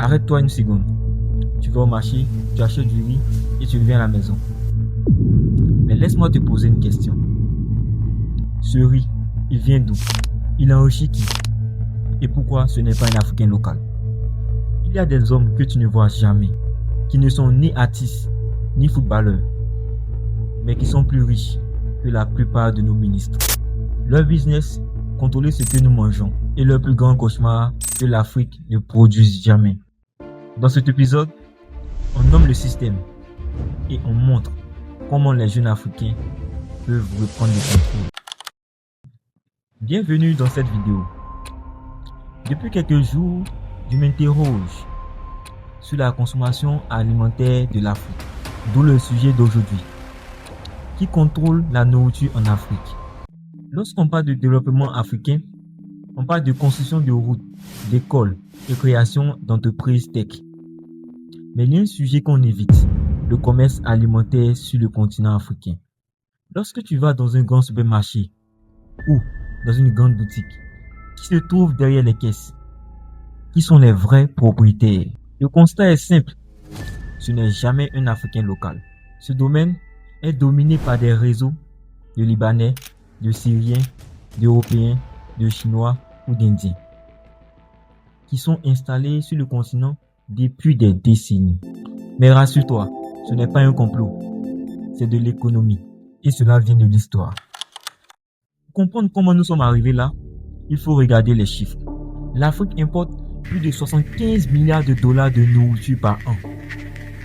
Arrête-toi une seconde. Tu vas au marché, tu achètes du riz et tu reviens à la maison. Mais laisse-moi te poser une question. Ce riz, il vient d'où? Il enrichit qui? Et pourquoi ce n'est pas un Africain local? Il y a des hommes que tu ne vois jamais, qui ne sont ni artistes, ni footballeurs, mais qui sont plus riches que la plupart de nos ministres. Leur business, contrôler ce que nous mangeons, est leur plus grand cauchemar que l'Afrique ne produise jamais. Dans cet épisode, on nomme le système et on montre comment les jeunes Africains peuvent reprendre le contrôle. Bienvenue dans cette vidéo. Depuis quelques jours, je m'interroge sur la consommation alimentaire de l'Afrique, d'où le sujet d'aujourd'hui. Qui contrôle la nourriture en Afrique? Lorsqu'on parle de développement africain, on parle de construction de routes, d'écoles et création d'entreprises tech. Mais il y a un sujet qu'on évite, le commerce alimentaire sur le continent africain. Lorsque tu vas dans un grand supermarché ou dans une grande boutique, qui se trouve derrière les caisses? Qui sont les vrais propriétaires? Le constat est simple, ce n'est jamais un Africain local. Ce domaine est dominé par des réseaux de Libanais, de Syriens, d'Européens, de Chinois ou d'Indiens qui sont installés sur le continent depuis des décennies. Mais rassure-toi, ce n'est pas un complot, c'est de l'économie et cela vient de l'histoire. Pour comprendre comment nous sommes arrivés là, il faut regarder les chiffres. L'Afrique importe plus de 75 milliards de dollars de nourriture par an.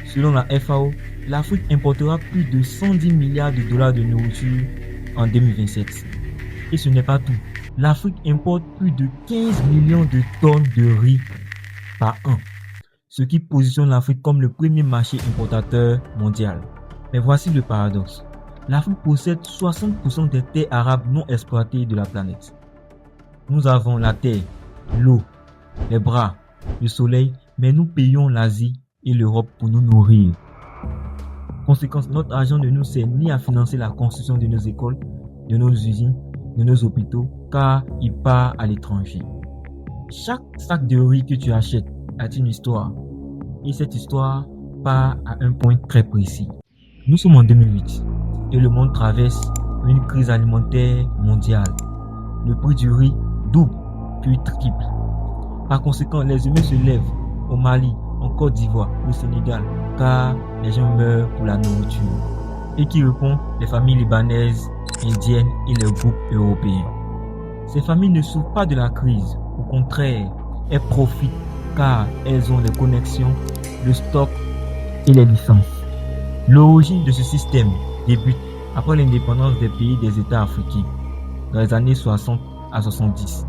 Selon la FAO, l'Afrique importera plus de 110 milliards de dollars de nourriture en 2027. Et ce n'est pas tout. L'Afrique importe plus de 15 millions de tonnes de riz par an, ce qui positionne l'Afrique comme le premier marché importateur mondial. Mais voici le paradoxe. L'Afrique possède 60% des terres arables non exploitées de la planète. Nous avons la terre, l'eau, les bras, le soleil, mais nous payons l'Asie et l'Europe pour nous nourrir. Conséquence, notre argent ne nous sert ni à financer la construction de nos écoles, de nos usines, de nos hôpitaux, car il part à l'étranger. Chaque sac de riz que tu achètes a une histoire, et cette histoire part à un point très précis. Nous sommes en 2008 et le monde traverse une crise alimentaire mondiale. Le prix du riz double puis triple. Par conséquent, les humains se lèvent au Mali, en Côte d'Ivoire, au Sénégal, car les gens meurent pour la nourriture. Et qui répond? Les familles libanaises, indiennes et les groupes européens. Ces familles ne souffrent pas de la crise, au contraire, elles profitent car elles ont les connexions, le stock et les licences. L'origine de ce système débute après l'indépendance des pays des États africains, dans les années 60 à 70.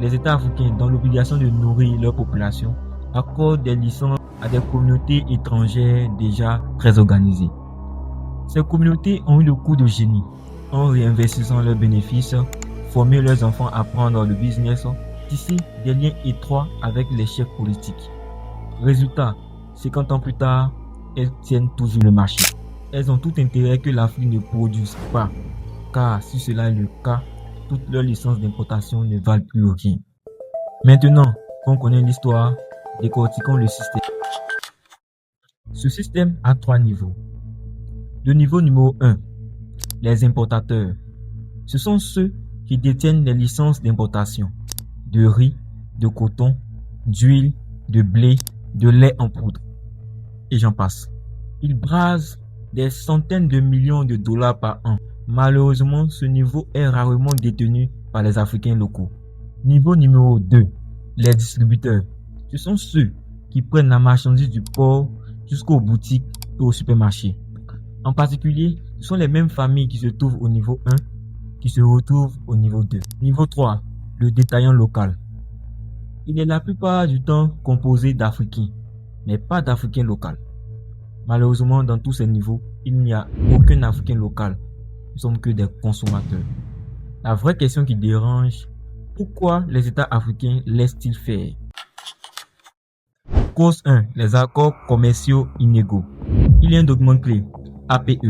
Les États africains, dans l'obligation de nourrir leur population, accordent des licences à des communautés étrangères déjà très organisées. Ces communautés ont eu le coup de génie en réinvestissant leurs bénéfices, former leurs enfants à apprendre le business, tisser des liens étroits avec les chefs politiques. Résultat, 50 ans plus tard, elles tiennent toujours le marché. Elles ont tout intérêt que l'Afrique ne produise pas, car si cela est le cas, toutes leurs licences d'importation ne valent plus rien. Maintenant qu'on connaît l'histoire, décortiquons le système. Ce système a 3 niveaux. Le niveau numéro 1, les importateurs. Ce sont ceux qui détiennent les licences d'importation de riz, de coton, d'huile, de blé, de lait en poudre. Et j'en passe. Ils brasent des centaines de millions de dollars par an. Malheureusement, ce niveau est rarement détenu par les Africains locaux. Niveau numéro 2, les distributeurs. Ce sont ceux qui prennent la marchandise du port jusqu'aux boutiques et aux supermarchés. En particulier, ce sont les mêmes familles qui se trouvent au niveau 1 qui se retrouvent au niveau 2. Niveau 3, le détaillant local. Il est la plupart du temps composé d'Africains, mais pas d'Africains locaux. Malheureusement, dans tous ces niveaux, il n'y a aucun Africain local. Nous sommes que des consommateurs. La vraie question qui dérange, pourquoi les États africains laissent-ils faire? Cause 1. Les accords commerciaux inégaux. Il y a un document clé, APE,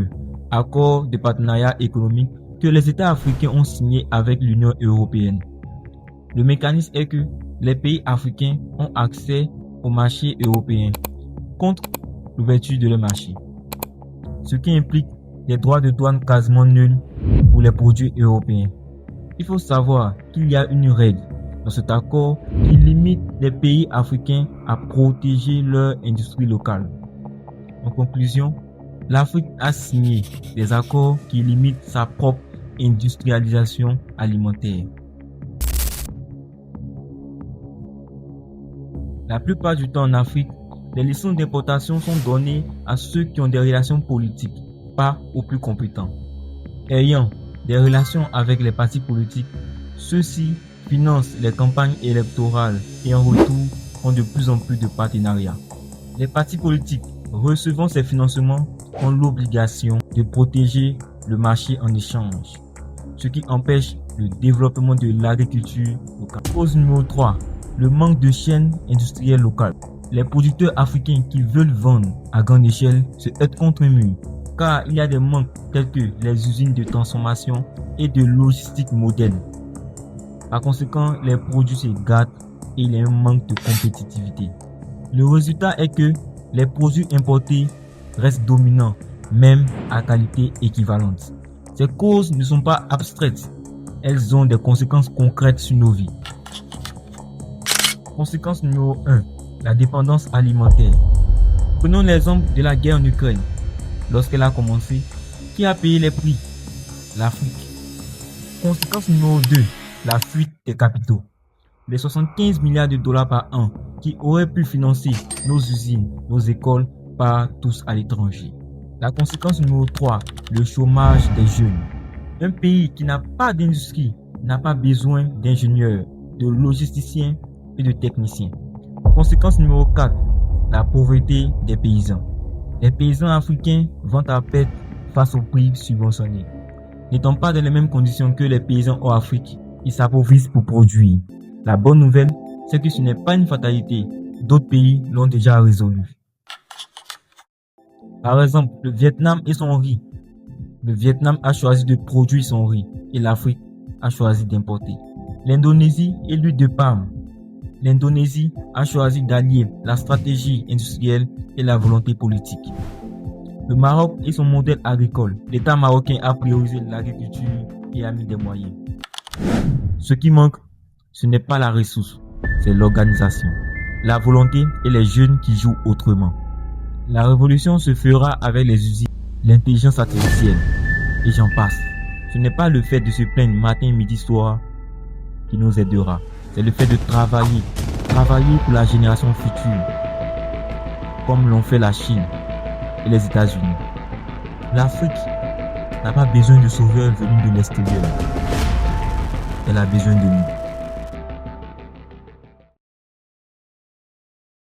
Accord de partenariat économique, que les États africains ont signé avec l'Union européenne. Le mécanisme est que les pays africains ont accès au marché européen contre l'ouverture de leur marché, ce qui implique des droits de douane quasiment nuls pour les produits européens. Il faut savoir qu'il y a une règle dans cet accord qui limite les pays africains à protéger leur industrie locale. En conclusion, l'Afrique a signé des accords qui limitent sa propre industrialisation alimentaire. La plupart du temps en Afrique, les licences d'importation sont données à ceux qui ont des relations politiques, pas aux plus compétents. Ayant des relations avec les partis politiques, ceux-ci financent les campagnes électorales et en retour ont de plus en plus de partenariats. Les partis politiques recevant ces financements ont l'obligation de protéger le marché en échange, ce qui empêche le développement de l'agriculture locale. Cause numéro 3, le manque de chaînes industrielles locales. Les producteurs africains qui veulent vendre à grande échelle se heurtent contre un mur, car il y a des manques tels que les usines de transformation et de logistique moderne. Par conséquent, les produits se gâtent et il y a un manque de compétitivité. Le résultat est que les produits importés restent dominants, même à qualité équivalente. Ces causes ne sont pas abstraites, elles ont des conséquences concrètes sur nos vies. Conséquence numéro 1, la dépendance alimentaire. Prenons l'exemple de la guerre en Ukraine. Lorsqu'elle a commencé, qui a payé les prix? L'Afrique. Conséquence numéro 2, la fuite des capitaux. Les 75 milliards de dollars par an qui auraient pu financer nos usines, nos écoles, partent tous à l'étranger. La conséquence numéro 3, le chômage des jeunes. Un pays qui n'a pas d'industrie n'a pas besoin d'ingénieurs, de logisticiens et de techniciens. Conséquence numéro 4, la pauvreté des paysans. Les paysans africains vendent à perte face aux prix subventionnés. N'étant pas dans les mêmes conditions que les paysans hors Afrique, ils s'appauvrissent pour produire. La bonne nouvelle, c'est que ce n'est pas une fatalité. D'autres pays l'ont déjà résolu. Par exemple, le Vietnam et son riz. Le Vietnam a choisi de produire son riz et l'Afrique a choisi d'importer. L'Indonésie et l'huile de palme. L'Indonésie a choisi d'allier la stratégie industrielle et la volonté politique. Le Maroc et son modèle agricole. L'État marocain a priorisé l'agriculture et a mis des moyens. Ce qui manque, ce n'est pas la ressource, c'est l'organisation, la volonté et les jeunes qui jouent autrement. La révolution se fera avec les usines, l'intelligence artificielle et j'en passe. Ce n'est pas le fait de se plaindre matin, midi, soir qui nous aidera. C'est le fait de travailler pour la génération future, comme l'ont fait la Chine et les États-Unis. L'Afrique n'a pas besoin de sauveurs venus de l'extérieur. Elle a besoin de nous.